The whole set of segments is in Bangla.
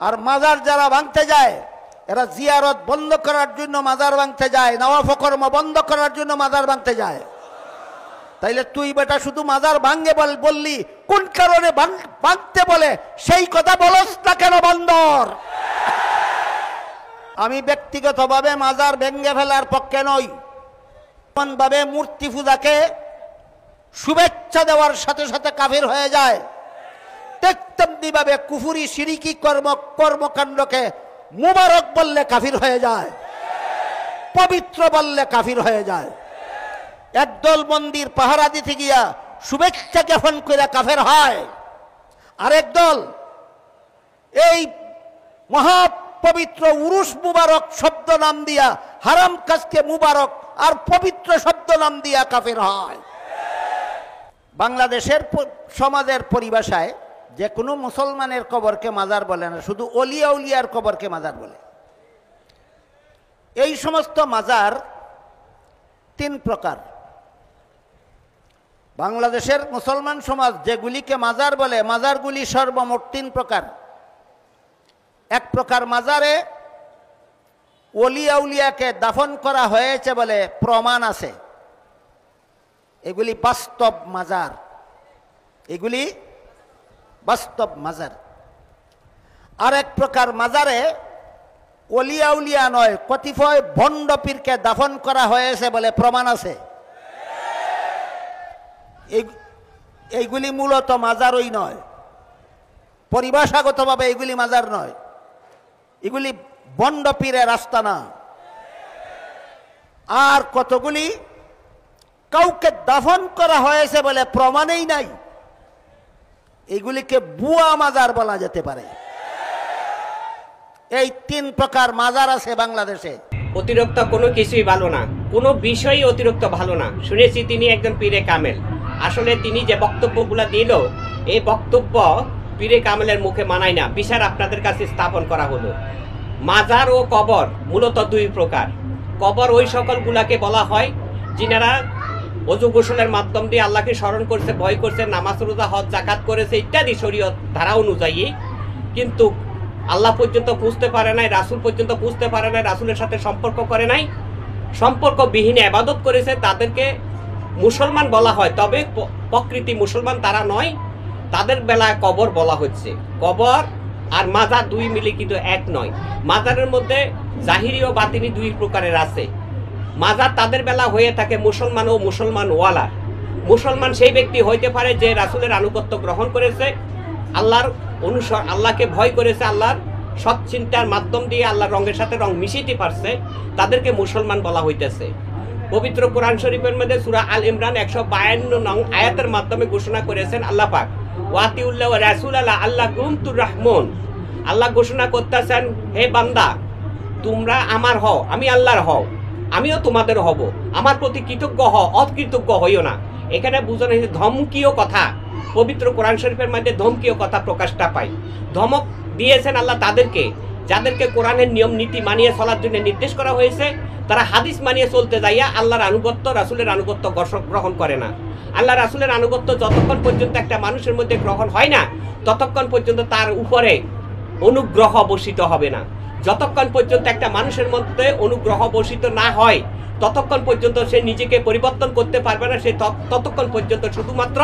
আর মাজার যারা ভাঙতে যায় এরা জিয়ারত বন্ধ করার জন্য মাজার ভাঙতে যায়, নওয়াফ কর্ম বন্ধ করার জন্য মাজার ভাঙতে যায়। তাইলে তুই বেটা শুধু মাজার ভাঙে বললি, কোন কারণে ভাঙতে বলে সেই কথা বলস না কেন বন্দর? আমি ব্যক্তিগতভাবে মাজার ভেঙে ফেলার পক্ষে নই। এমনভাবে মূর্তি পূজাকে শুভেচ্ছা দেওয়ার সাথে সাথে কাফির হয়ে যায়, তেমনিভাবে কুফুরি শিরিকি কর্মকাণ্ডকে মুবারক বললে কাফির হয়ে যায়, পবিত্র বললে কাফির হয়ে যায়। একদল মন্দির পাহারা দিতে গিয়া শুভেচ্ছা জ্ঞাপন করে কাফের হয়, আরেক দল এই মহাপবিত্র উরুস মুবারক শব্দ নাম দিয়া হারাম কাজকে মুবারক আর পবিত্র শব্দ নাম দিয়া কাফের হয়। বাংলাদেশের সমাজের পরিভাষায় যে কোনো মুসলমানের কবরকে মাজার বলে না, শুধু অলিয়া উলিয়ার কবরকে মাজার বলে। এই সমস্ত মাজার তিন প্রকার। বাংলাদেশের মুসলমান সমাজ যেগুলিকে মাজার বলে, মাজারগুলি সর্বমোট তিন প্রকার। এক প্রকার মাজারে ওলিয়া উলিয়াকে দাফন করা হয়েছে বলে প্রমাণ আছে, এগুলি বাস্তব মাজার, এগুলি বাস্তব মাজার। আর এক প্রকার মাজারে ওলিয়া উলিয়া নয়, কতিপয় ভণ্ড পীরকে দাফন করা হয়েছে বলে প্রমাণ আছে, এইগুলি মূলত মাজারই নয়, পরিভাষাগতভাবে এগুলি মাজার নয়, এগুলি ভণ্ড পীরের আস্তানা। আর কতগুলি কাউকে দাফন করা হয়েছে বলে প্রমাণেই নাই, এগুলিকে বুয়া মাজার বলা যেতে পারে। এই তিন প্রকার মাজার আছে বাংলাদেশে। অতিরিক্ত কোনো কিছুই ভালো না, কোনো বিষয়ই অতিরিক্ত ভালো না। শুনেছি তিনি একজন পীরে কামেল। আসলে তিনি যে বক্তব্যগুলো দিল, এই বক্তব্য পীরে কামেলের মুখে মানায় না। বিচার আপনাদের কাছে স্থাপন করা হলো। মাজার ও কবর মূলত দুই প্রকার। কবর ওই সকলগুলাকে বলা হয় যিনারা ওযু গোসলের মাধ্যম দিয়ে আল্লাহকে স্মরণ করছে, ভয় করছে, নামাজ রোজা হজ জাকাত করেছে ইত্যাদি শরীয়ত ধারা অনুযায়ী, কিন্তু আল্লাহ পর্যন্ত পুজতে পারে নাই, রাসূল পর্যন্ত পুজতে পারে নাই, রাসূলের সাথে সম্পর্ক করে নাই, সম্পর্কবিহীন ইবাদত করেছে, তাদেরকে মুসলমান বলা হয়। তবে প্রকৃতি মুসলমান তারা নয়, তাদের বেলায় কবর বলা হচ্ছে। কবর আর মাজার দুই মিলে কিন্তু এক নয়। মাজারের মধ্যে জাহিরি ও বাতিনি দুই প্রকারের আছে। মাজার তাদের বেলা হয়ে থাকে মুসলমান ও মুসলমান ওয়ালা। মুসলমান সেই ব্যক্তি হইতে পারে যে রাসূলের আনুগত্য গ্রহণ করেছে, আল্লাহকে ভয় করেছে, আল্লাহর সৎ চিন্তার মাধ্যম দিয়ে আল্লাহর রঙের সাথে রং মিশিয়ে পারছে, তাদেরকে মুসলমান বলা হইতেছে। পবিত্র কোরআন শরীফের মধ্যে সূরা আল ইমরান 152 নং আয়াতের মাধ্যমে ঘোষণা করেছেন আল্লাহ পাক, ওয়াতিউল্লাহ ওয়া রাসূলাল্লাহ আল্লাকুম তুররাহমুন। আল্লাহ ঘোষণা করতেছেন, হে বান্দা তোমরা আমার হও, আমি আল্লাহর হও, আমিও তোমাদের হব, আমার প্রতি কৃতজ্ঞ হও, অকৃতজ্ঞ হইও না। এখানে বোঝানো হয়েছে ধমকীয় কথা। পবিত্র কোরআন শরীফের মধ্যে ধমকীয় কথা প্রকাশটা পাই। ধমক দিয়েছেন আল্লাহ তাদেরকে যাদেরকে কোরআনের নিয়ম নীতি মানিয়ে চলার জন্য নির্দেশ করা হয়েছে, তারা হাদিস মানিয়ে চলতে যাইয়া আল্লাহর আনুগত্য, রাসূলের আনুগত্য গ্রহণ করে না। আল্লাহ রাসূলের আনুগত্য যতক্ষণ পর্যন্ত একটা মানুষের মধ্যে গ্রহণ হয় না, ততক্ষণ পর্যন্ত তার উপরে অনুগ্রহ বর্ষিত হবে না। যতক্ষণ পর্যন্ত একটা মানুষের মধ্যে অনুগ্রহ বর্ষিত না হয়, ততক্ষণ পর্যন্ত সে নিজেকে পরিবর্তন করতে পারবে না। সে ততক্ষণ পর্যন্ত শুধুমাত্র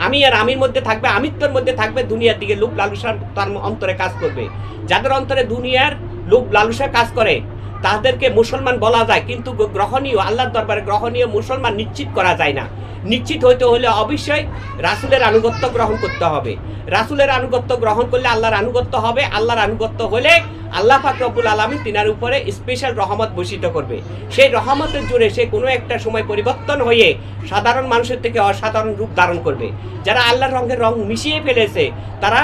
আমি আর আমির মধ্যে থাকবে, আমিত্বের মধ্যে থাকবে, দুনিয়ার দিকে লোভ লালসা তার অন্তরে কাজ করবে। যাদের অন্তরে দুনিয়ার লোভ লালসা কাজ করে তাদেরকে মুসলমান বলা যায়, কিন্তু গ্রহণীয়, আল্লাহর দরবারে গ্রহণীয় মুসলমান নিশ্চিত করা যায় না। নিশ্চিত হইতে হলে অবশ্যই রাসূলের আনুগত্য গ্রহণ করতে হবে। রাসূলের আনুগত্য গ্রহণ করলে আল্লাহর আনুগত্য হবে। আল্লাহর আনুগত্য হলে আল্লাহ পাক রব্বুল আলামিন তিনার উপরে স্পেশাল রহমত বর্ষিত করবে। সেই রহমতের জোরে সে কোনো একটা সময় পরিবর্তন হয়ে সাধারণ মানুষের থেকে অসাধারণ রূপ ধারণ করবে। যারা আল্লাহর রঙের রং মিশিয়ে ফেলেছে, তারা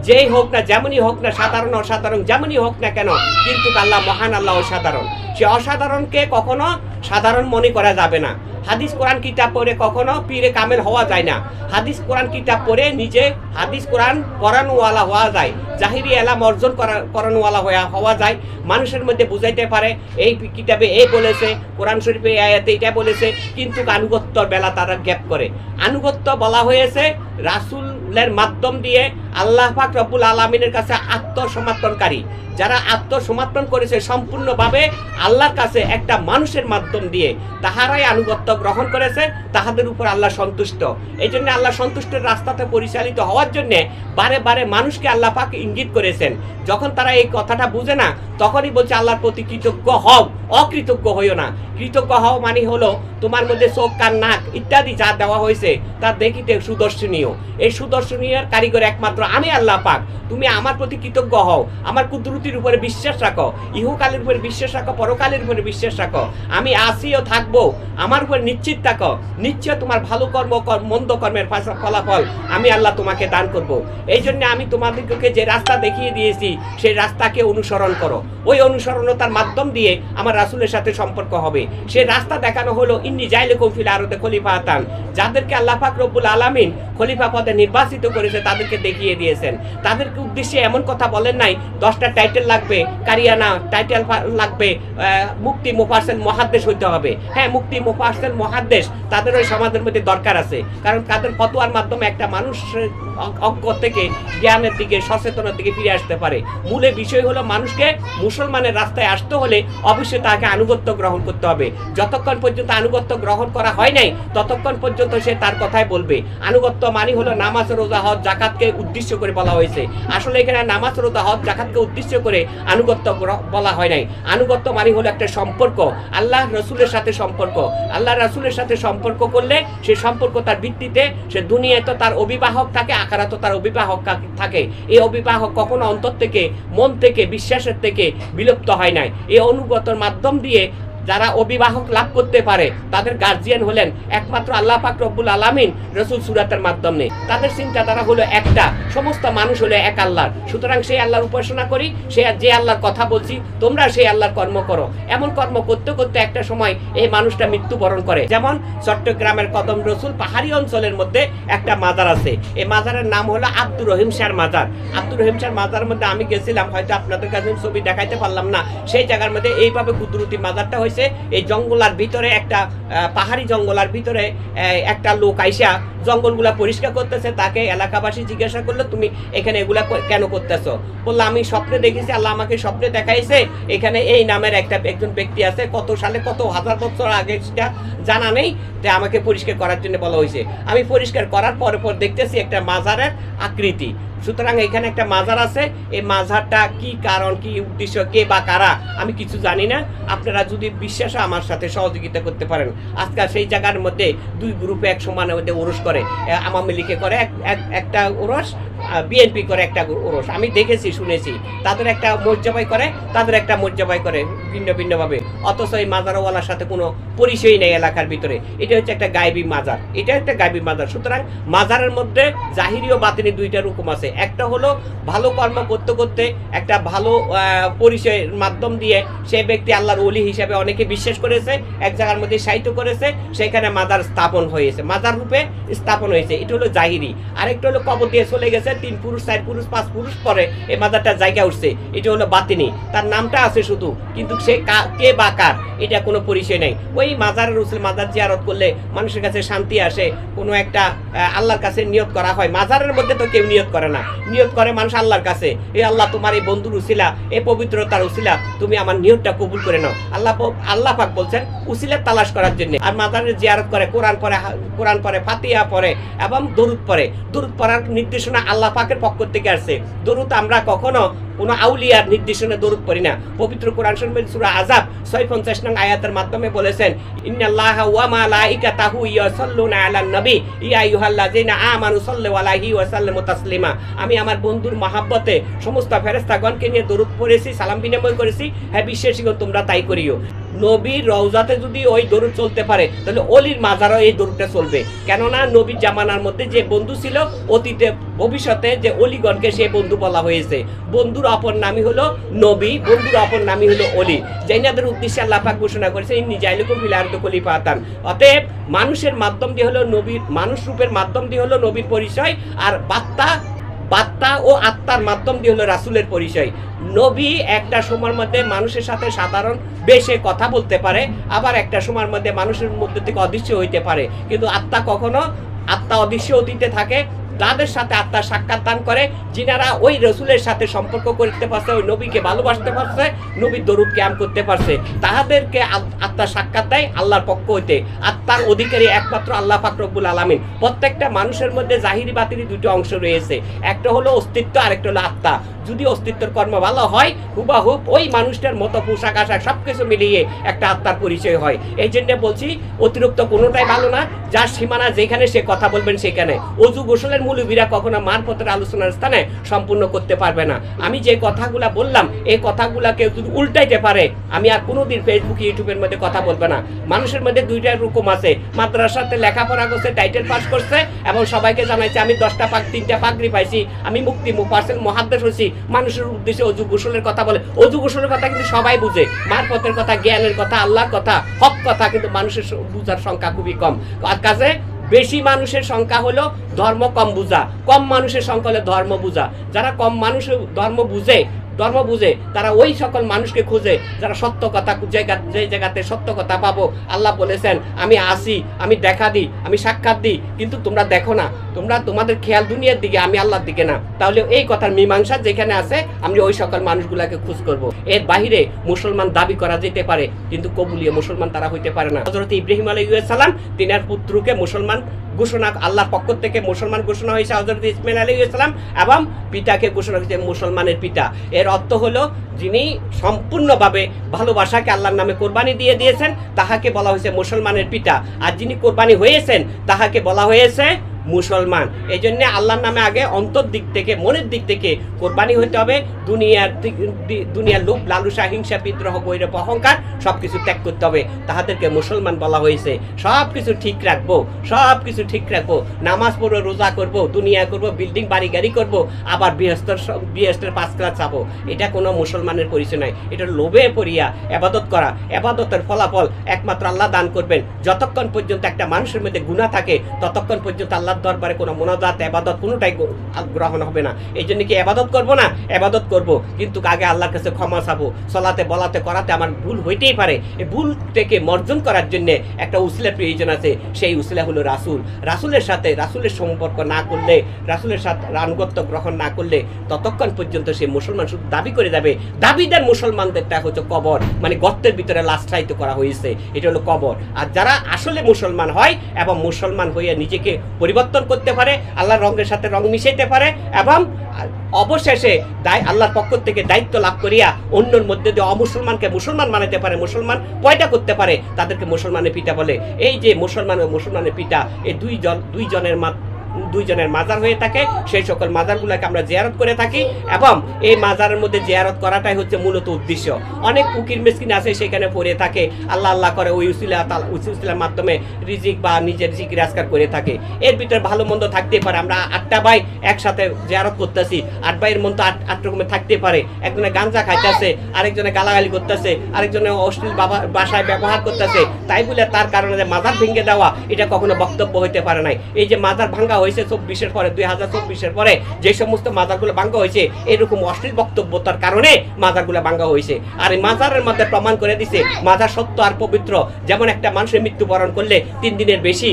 যেই হোক না, যেমনই হোক না, সাধারণ অসাধারণ যেমনই হোক না কেন, কিন্তু আল্লাহ মহান, আল্লাহ অসাধারণ। সে অসাধারণকে কখনো সাধারণ মনে করা যাবে না। হাদিস কোরআন কিতাব পড়ে কখনো পীরে কামেল হওয়া যায় না। হাদিস কোরআন কিতাব পড়ে নিজে হাদিস কোরআন পড়ানোওয়ালা হওয়া যায়, জাহিরি এলাম অর্জন করানোওয়ালা হওয়া যায়। মানুষের মধ্যে বুঝাইতে পারে এই কিতাবে এই বলেছে, কোরআন শরীফে এই আয়াতে এটা বলেছে, কিন্তু আনুগত্যর বেলা তারা গ্যাপ করে। আনুগত্য বলা হয়েছে রাসূল রাসূলের মাধ্যম দিয়ে আল্লাহ পাক রব্বুল আলামিনের কাছে আত্মসমর্পণকারী, যারা আত্মসমর্পণ করেছে সম্পূর্ণভাবে আল্লাহর কাছে একটা মানুষের মাধ্যম দিয়ে, তাহারাই আনুগত্য গ্রহণ করেছে, তাহাদের উপর আল্লাহ সন্তুষ্ট। এই জন্য আল্লাহ সন্তুষ্টের রাস্তাতে পরিচালিত হওয়ার জন্য বারে বারে মানুষকে আল্লাহ পাক ইঙ্গিত করেছেন। যখন তারা এই কথাটা বুঝে না, তখনই বলছে আল্লাহর প্রতি কৃতজ্ঞ হও, অকৃতজ্ঞ হইও না। কৃতজ্ঞ হও মানে হলো তোমার মধ্যে চোখ, কান, নাক ইত্যাদি যা দেওয়া হয়েছে তা দেখিতে সুদর্শনীয়। এই সুদর্শনীয় কারিগর একমাত্র আমি আল্লাহ পাক। তুমি আমার প্রতি কৃতজ্ঞ হও, আমার কুদরতির উপরে বিশ্বাস রাখো, ইহকালের উপরে বিশ্বাস রাখো, পরকালের উপরে বিশ্বাস রাখো। আমি আসিও থাকবো, আমার উপরে নিশ্চিত থাকো, নিশ্চয় তোমার ভালো কর্ম, মন্দ কর্মের ফলাফল আমি আল্লাহ তোমাকে দান করব। এই জন্য আমি তোমাদেরকে যে রাস্তা দেখিয়ে দিয়েছি সেই রাস্তাকে অনুসরণ করো। ওই অনুসরণতার মাধ্যম দিয়ে আমার রাসূলের সাথে সম্পর্ক হবে। সেই রাস্তা দেখানো হলো ইন্নী জাইলুকুম ফিল আরদি খলিফাতান, যাদেরকে আল্লাহ পাক রব্বুল আলামিন খলিফা পদে নির্বাচিত করেছে তাদেরকে দেখিয়ে দিয়েছেন। তাদেরকে উদ্দেশ্যে এমন কথা বলেন নাই 10টা টাইটেল লাগবে, কারিয়ানা টাইটেল লাগবে, মুফতি মুফাসসির মুহাদ্দিস হইতে হবে। হ্যাঁ, মুফতি মুফাসসির মুহাদ্দিস তাদের ওই সমাজের মধ্যে দরকার আছে, কারণ তাদের ফতোয়ার মাধ্যমে একটা মানুষ অজ্ঞ থেকে জ্ঞানের দিকে, সচেতনের দিকে ফিরে আসতে পারে। মূলে বিষয় হলো মানুষকে মুসলমানের রাস্তায় আসতে হলে অবশ্যই তাকে আনুগত্য গ্রহণ করতে হবে। যতক্ষণ পর্যন্ত আনুগত্য গ্রহণ করা হয় নাই ততক্ষণ পর্যন্ত সে তার কথাই বলবে। আনুগত্য মানে হলো নামাজ, রোজা, হজ, যাকাতকে উদ্দেশ্য করে বলা হয়েছে। আসলে এখানে নামাজ, রোজা, হজ, যাকাতকে উদ্দেশ্য করে আনুগত্য বলা হয় নাই। আনুগত্য মানে হলো একটা সম্পর্ক, আল্লাহ রসুলের সাথে সম্পর্ক। আল্লাহ রসুলের সাথে সম্পর্ক করলে সে সম্পর্ক তার ভিত্তিতে সে দুনিয়ায় তো তার অভিবাহক থাকে, আখিরাতে তো তার অভিবাহক থাকে। এই অভিবাহক কখনো অন্তর থেকে, মন থেকে, বিশ্বাসের থেকে বিলুপ্ত হয় নাই। এই অনুগতর মাধ্যম দিয়ে যারা অভিবাহক লাভ করতে পারে তাদের গার্জিয়ান হলেন একমাত্র আল্লাহ পাক রব্বুল আলামিন রাসূল সুরাতের মাধ্যমে। তাদের চিন্তাধারা হলো একটা, সমস্ত মানুষ হলো এক আল্লাহর। সুতরাং সেই আল্লাহর উপাসনা করি, সে যে আল্লাহর কথা বলছি তোমরা সেই আল্লাহর কর্ম করো। এমন কর্ম করতে করতে একটা সময় এই মানুষটা মৃত্যুবরণ করে। যেমন চট্টগ্রামের কদম রসুল পাহাড়ি অঞ্চলের মধ্যে একটা মাজার আছে। এই মাজারের নাম হলো আব্দুর রহিম শাহর মাজার। আব্দুর রহিম শাহর মাজারের মধ্যে আমি গেছিলাম, হয়তো আপনাদের কাছে ছবি দেখাইতে পারলাম না। সেই জায়গার মধ্যে এইভাবে কুদরতি মাজারটা হয়েছে। এই জঙ্গলার ভিতরে একটা পাহাড়ি জঙ্গলার ভিতরে একটা লোক আইসা জঙ্গলগুলা পরিষ্কার করতেছে। তাকে এলাকাবাসী জিজ্ঞাসা করলো তুমি এখানে এগুলা কেন করতেছো? বললো আমি স্বপ্নে দেখেছি, আল্লাহ আমাকে স্বপ্নে দেখাইছে এখানে এই নামের একজন ব্যক্তি আছে, কত সালে কত হাজার বছর আগে সেটা জানা নেই, যে আমাকে পরিষ্কার করার জন্য বলা হয়েছে। আমি পরিষ্কার করার পর দেখতেছি একটা মাজারের আকৃতি। সুতরাং এখানে একটা মাজার আছে। এই মাজারটা কি কারণ, কি উদ্দেশ্য, কে বা কারা আমি কিছু জানি না। আপনারা যদি বিশ্বাসে আমার সাথে সহযোগিতা করতে পারেন। আজকাল সেই জায়গার মধ্যে দুই গ্রুপে এক সমানের মধ্যে ওরস করে, আওয়ামী লীগে করে একটা ওরস, বিএনপি করে একটা ওরস। আমি দেখেছি, শুনেছি। তাদের একটা মর্যাদাই করে, তাদের একটা মর্যাদাই করে ভিন্ন ভিন্নভাবে। অথচ এই মাজারওয়ালার সাথে কোনো পরিচয় নেই এলাকার ভিতরে। এটা হচ্ছে একটা গায়েবী মাজার, এটা একটা গায়েবী মাজার। সুতরাং মাজারের মধ্যে জাহিরি ও বাতিনি দুইটা রকম আছে। একটা হলো ভালো কর্ম করতে করতে একটা ভালো পরিচয়ের মাধ্যম দিয়ে সেই ব্যক্তি আল্লাহর ওলি হিসাবে অনেকে বিশ্বাস করেছে, এক জায়গার মধ্যে সাহিত্য করেছে, সেখানে মাজার স্থাপন হয়েছে, মাজার রূপে স্থাপন হয়েছে। এটা হলো জাহিরি। আরেকটা হলো কবর দিয়ে চলে গেছে, 3 পুরুষ, 4 পুরুষ, 5 পুরুষ পরে এই মাজারটা জায়গা উঠছে, এটা হলো বাতিনি। তার নামটা আছে শুধু, কিন্তু সে কে বা কার এটা কোনো পরিচয় নেই। ওই মাজারের রসুল মাজার জিয়ারত করলে মানুষের কাছে শান্তি আসে, কোনো একটা আল্লাহর কাছে নিয়ত করা হয়। মাজারের মধ্যে তো কেউ নিয়ত করে না, নিয়ত করে মানুষ আল্লাহর কাছে, এই আল্লাহ তোমার এই বন্ধুর উসিলা, এই পবিত্রতার উসিলা তুমি আমার নিয়তটা কবুল করে নাও। আল্লাহ পাক বলছেন উসিলা তালাশ করার জন্য। আর মাজারের জিয়ারত করে, কোরআন পড়ে, ফাতিহা পড়ে এবং দরুদ পড়ে। দরুদ পড়ার নির্দেশনা আল্লাহ পাকের পক্ষ থেকে আসছে। দরুদ আমরা কখনো কোনো আউলিয়ার নির্দেশনা দরুদ পড়ি না। পবিত্র কোরআন শরীফের সূরা আযাব 56 নং আয়াতের মাধ্যমে বলেছেন ইন্নাল্লাহা ওয়া মালাইকাতাহু ইউসাল্লুনা আলান নবী ইয়া আইয়ুহাল্লাযিনা আমানু সাল্লু আলাইহি ওয়া সাল্লিমু তাসলিমা। আমি আমার বন্ধুর মহব্বতে সমস্ত ফেরেশতাগণকে নিয়ে দরুদ পড়েছি, সালাম বিনিময় করেছি। হ্যাঁ বিশ্বাসীগণ তোমরা তাই করিও। নবীর রওজাতে যদি ওই দরুদ চলতে পারে তাহলে অলির মাজারও এই দরুদটা চলবে। কেননা নবীর জামানার মধ্যে যে বন্ধু ছিল, অতীতে ভবিষ্যতে যে অলিগণকে সে বন্ধু বলা হয়েছে। বন্ধুর অপর নামই হলো নবী, বন্ধুর অপর নামই হলো অলি। যাইনাদের উদ্দেশ্যে আল্লাহ পাক ঘোষণা করেছে ইন্নী জাইলুকুম ফিল আরদি খলিফাতান। অতএব মানুষের মাধ্যম দিয়ে হলো নবীর, মানুষ রূপের মাধ্যম দিয়ে হলো নবীর পরিচয়, আর বার্তা ও আত্মার মাধ্যম দিয়ে হলো রাসূলের পরিচয়। নবী একটা সময়ের মধ্যে মানুষের সাথে সাধারণ বেশে কথা বলতে পারে, আবার একটা সময়ের মধ্যে মানুষের মধ্যে থেকে অদৃশ্য হইতে পারে, কিন্তু আত্মা কখনো, আত্মা অদৃশ্য অতীতে থাকে, তাদের সাথে আত্মার সাক্ষাৎ দান করে, যিনারা ওই রসুলের সাথে সম্পর্ক করতে পারছে, ওই নবীকে ভালোবাসতে পারছে, নবীর দরুদ ক্যাম্প করতে পারছে, তাহাদেরকে আত্মার সাক্ষাৎ দেয় আল্লাহর পক্ষ হইতে। আত্মার অধিকারী একমাত্র আল্লাহ পাক রব্বুল আলামিন। প্রত্যেকটা মানুষের মধ্যে জাহিরি বাতিরি দুটো অংশ রয়েছে, একটা হলো অস্তিত্ব, আরেকটা হলো আত্মা। যদি অস্তিত্বের কর্ম ভালো হয়, হুবাহুব ওই মানুষটার মতো পোশাক আশাক সবকিছু মিলিয়ে একটা আত্মার পরিচয় হয়। এই জন্য বলছি অতিরিক্ত কোনোটাই ভালো না, যার সীমানা যেখানে সে কথা বলবেন সেখানে। অজু গোসলের মৌলবীরা কখনো মারফতের আলোচনার স্থানে সম্পূর্ণ করতে পারবে না। আমি যে কথাগুলা বললাম এই কথাগুলাকে যদি উল্টাইতে পারে, আমি আর কোনোদিন ফেসবুক ইউটিউবের মধ্যে কথা বলবে না। মানুষের মধ্যে দুইটা রকম আছে, মাদ্রাসাতে লেখাপড়া করছে, টাইটেল পাস করছে এবং সবাইকে জানাইছে আমি 10টা পাক 3টা পাগড়ি পাইছি, আমি মুক্তি মুফাসসির মুহাদ্দিস হইছি। মানুষের উদ্দেশ্যে অজু গোসলের কথা বলে, অজু গোসলের কথা কিন্তু সবাই বুঝে, মারফতের কথা, জ্ঞানের কথা, আল্লাহর কথা, হক কথা, কিন্তু মানুষের বুঝার সংখ্যা খুবই কম। আর কাজে বেশি মানুষের সংখ্যা হলো ধর্ম কম বুঝা, কম মানুষের সংখ্যা হলো ধর্ম বুঝা। যারা কম মানুষের ধর্ম বুঝে তারা ওই সকল মানুষকে খুঁজে যারা সত্য কথা, যে জায়গাতে সত্য কথা পাবো। আল্লাহ বলেছেন আমি আসি, আমি দেখা দিই, আমি সাক্ষাৎ দিই, কিন্তু তোমরা দেখো না, তোমরা তোমাদের খেয়াল দুনিয়ার দিকে, আমি আল্লাহর দিকে না। তাহলে এই কথার মীমাংসা যেখানে আছে আমি ওই সকল মানুষগুলাকে খোঁজ করব। এর বাহিরে মুসলমান দাবি করা যেতে পারে, কিন্তু কবুলিয়ে মুসলমান তারা হইতে পারে না। হযরত ইব্রাহিম আলাইহিস সালাম তিনার পুত্রকে মুসলমান ঘোষণা, আল্লাহর পক্ষ থেকে মুসলমান ঘোষণা হয়েছে হযরত ইসমাঈল আলাইহিস সালাম, এবং পিতাকে ঘোষণা হয়েছে মুসলমানের পিতা। এর অর্থ হলো যিনি সম্পূর্ণভাবে ভালোবাসাকে আল্লাহর নামে কোরবানি দিয়ে দিয়েছেন তাহাকে বলা হয়েছে মুসলমানের পিতা, আর যিনি কোরবানি হয়েছেন তাহাকে বলা হয়েছে মুসলমান। এই জন্য আল্লাহর নামে আগে অন্তর দিক থেকে, মনের দিক থেকে কোরবানি হইতে হবে। দুনিয়ার লোভ লালসা, হিংসা, বিদ্রোহ, গৈরব, অহংকার সবকিছু ত্যাগ করতে হবে। তাহাদেরকে মুসলমান বলা হয়েছে। সবকিছু ঠিক রাখবো, সবকিছু ঠিক রাখবো, নামাজ পড়বো, রোজা করবো, দুনিয়া করবো, বিল্ডিং বাড়ি গাড়ি করবো, আবার বৃহস্পতির 5 ক্লাস চাবো। এটা কোনো মুসলমানের পরিচয় নয়। এটা লোভে পড়িয়া এবাদত করা। এবাদতের ফলাফল একমাত্র আল্লাহ দান করবেন। যতক্ষণ পর্যন্ত একটা মানুষের মধ্যে গুনাহ থাকে ততক্ষণ পর্যন্ত আল্লাহ দরবারে কোনো মোনাজাত, ইবাদত কোনোটাই গ্রহণ হবে না। এই জন্য কি ইবাদত করব না? ইবাদত করব, কিন্তু আগে আল্লাহর কাছে ক্ষমা চাবো। চলাতে বলাতে করাতে আমার ভুল হইতেই পারে। এই ভুল থেকে মার্জন করার জন্য একটা উসিলার প্রয়োজন আছে। সেই উসিলা হলো রাসূল। রাসূলের সাথে রাসূলের সম্পর্ক না করলে, রাসূলের সাথে আনুগত্য গ্রহণ না করলে ততক্ষণ পর্যন্ত সে মুসলমান শুধু দাবি করে যাবে। দাবিদার মুসলমানদেরটা হচ্ছে কবর, মানে গর্তের ভিতরে লাশায়িত করা হয়েছে, এটা হলো কবর। আর যারা আসলে মুসলমান হয় এবং মুসলমান হয়ে নিজেকে পরিবর্তন করতে পারে, আল্লাহর রঙের সাথে রং মিশাইতে পারে এবং অবশেষে আল্লাহর পক্ষ থেকে দায়িত্ব লাভ করিয়া অন্যের মধ্যে দিয়ে অমুসলমানকে মুসলমান বানাইতে পারে, মুসলমান পয়দা করতে পারে, তাদেরকে মুসলমানের পিতা বলে। এই যে মুসলমান ও মুসলমানের পিতা, এই দুইজনের মাজার হয়ে থাকে। সেই সকল মাজারগুলোকে আমরা জিয়ারত করে থাকি এবং এই মাজারের মধ্যে জিয়ারত করাটাই হচ্ছে মূলত উদ্দেশ্য। অনেক ফকির মিসকিন আছে সেখানে পড়ে থাকে, আল্লাহ আল্লাহ করে, ওই উসিলার মাধ্যমে রিজিক বা নিজের জিকির আজকার করে থাকে। এর ভিতরে ভালো মন্দ থাকতে পারে। আমরা 8টা ভাই একসাথে জিয়ারত করতেছি, 8 ভাইয়ের মন তো 8 রকমের থাকতে পারে। একজনে গাঁজা খাইতেছে, আরেকজনে গালাগালি করতেছে, আরেকজনে অশ্লীল ভাষায় ব্যবহার করতেছে। তাই বলে তার কারণে মাজার ভেঙে দেওয়া এটা কখনো বক্তব্য হইতে পারে নাই। এই যে মাজার ভাঙ্গা হয়েছে 24-এর পরে, 2024-এর পরে যে সমস্ত মাজারগুলো ভাঙ্গা হয়েছে এরকম অশ্লীল বক্তব্যতার কারণে মাজারগুলো ভাঙ্গা হয়েছে। আর এই মাজারের মধ্যে প্রমাণ করে দিছে মাজার সত্য আর পবিত্র। যেমন একটা মানুষের মৃত্যুবরণ করলে 3 দিনের বেশি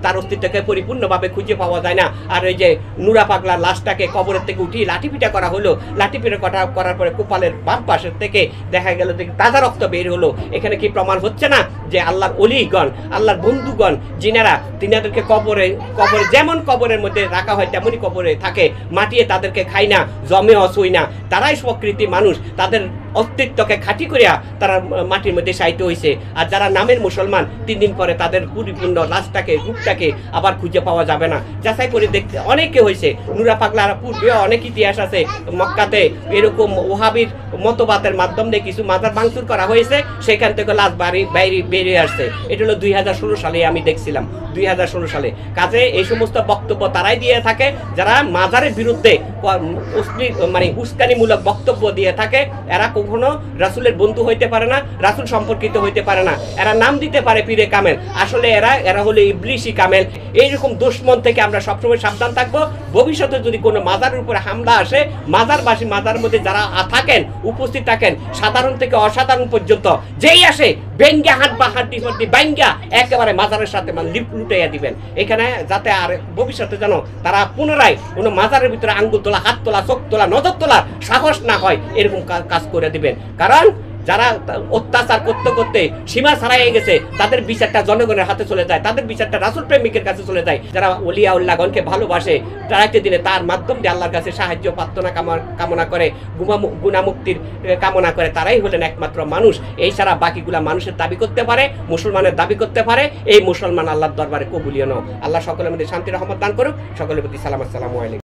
তার অস্তিত্বকে পরিপূর্ণভাবে খুঁজে পাওয়া যায় না। আর ওই যে নুরা পাগলার লাশটাকে কবরের থেকে উঠিয়ে লাঠিপিটা করা হলো, লাঠিপিটা করার পরে কপালের বাম পাশের থেকে দেখা গেল যে তাজা রক্ত বের হলো। এখানে কি প্রমাণ হচ্ছে না যে আল্লাহর ওলিগণ, আল্লাহর বন্ধুগণ যিনারা, তিনাদেরকে কবরে যেমন কবরের মধ্যে রাখা হয় তেমনই কবরে থাকে, মাটিয়ে তাদেরকে খাই না, জমে অসই না। তারাই প্রকৃতি মানুষ, তাদের অস্তিত্বকে খাঁটি করিয়া তারা মাটির মধ্যে শায়িত হয়েছে। আর যারা নামের মুসলমান 3 দিন পরে তাদের পরিপূর্ণ লাশটাকে, রূপটাকে আবার খুঁজে পাওয়া যাবে না। যাচাই করে দেখতে অনেকে হয়েছে। নুরা পাগলার পূর্বে অনেক ইতিহাস আছে, মক্কাতে এরকম ওহাবির মতবাদের মাধ্যমে কিছু মাজার ভাঙচুর করা হয়েছে, সেখান থেকে লাশ বাইরে বেরিয়ে আসছে। এটা হলো 2016 সালে আমি দেখছিলাম, 2016 সালে। কাজে এই সমস্ত বক্তব্য তারাই দিয়ে থাকে যারা মাজারের বিরুদ্ধে মানে উস্কানিমূলক বক্তব্য দিয়ে থাকে। এরা কখনো রাসূলের বন্ধু হইতে পারে না, রাসূল সম্পর্কিত হইতে পারে না। এরা নাম দিতে পারে পীরে কামেল, আসলে এরা হলো ইবলিশি কামেল। এইরকম দুশমন থেকে আমরা সবসময় সাবধান থাকবো। ভবিষ্যতে যদি কোনো মাজারের উপরে হামলা আসে, মাজারবাসী, মাজারের মধ্যে যারা থাকেন, উপস্থিত থাকেন, সাধারণ থেকে অসাধারণ পর্যন্ত যেই আসে বেঙ্গা হাত বা হাড্ডি ফাড্ডি বেঙ্গা একেবারে মাজারের সাথে লুটাইয়া দিবেন। এখানে যাতে আর ভবিষ্যতে যেন তারা পুনরায় কোনো মাজারের ভিতরে আঙ্গুল তোলা, হাত তোলা, চোখ তোলা, নজর তোলার সাহস না হয়, এরকম কাজ করে দিবেন। কারণ যারা অত্যাচার করতে করতে সীমা ছাড়াই গেছে, তাদের বিচারটা জনগণের হাতে চলে যায়, তাদের বিচারটা রাসূল প্রেমিকের কাছে চলে যায়। যারা ওলিয়া উল্লাহগণকে ভালোবাসে, রাতে দিনে তার মাধ্যম দিয়ে আল্লাহর কাছে সাহায্য প্রার্থনা কামনা করে, গুণামুক্তির কামনা করে, তারাই হলেন একমাত্র মানুষ। এই ছাড়া বাকিগুলা মানুষের দাবি করতে পারে, মুসলমানের দাবি করতে পারে, এই মুসলমান আল্লাহর দরবারে কবুলিও নয়। আল্লাহ সকলের মধ্যে শান্তি রহমত দান করুক। সকলের প্রতি সালাম, আসসালামু আলাইকুম।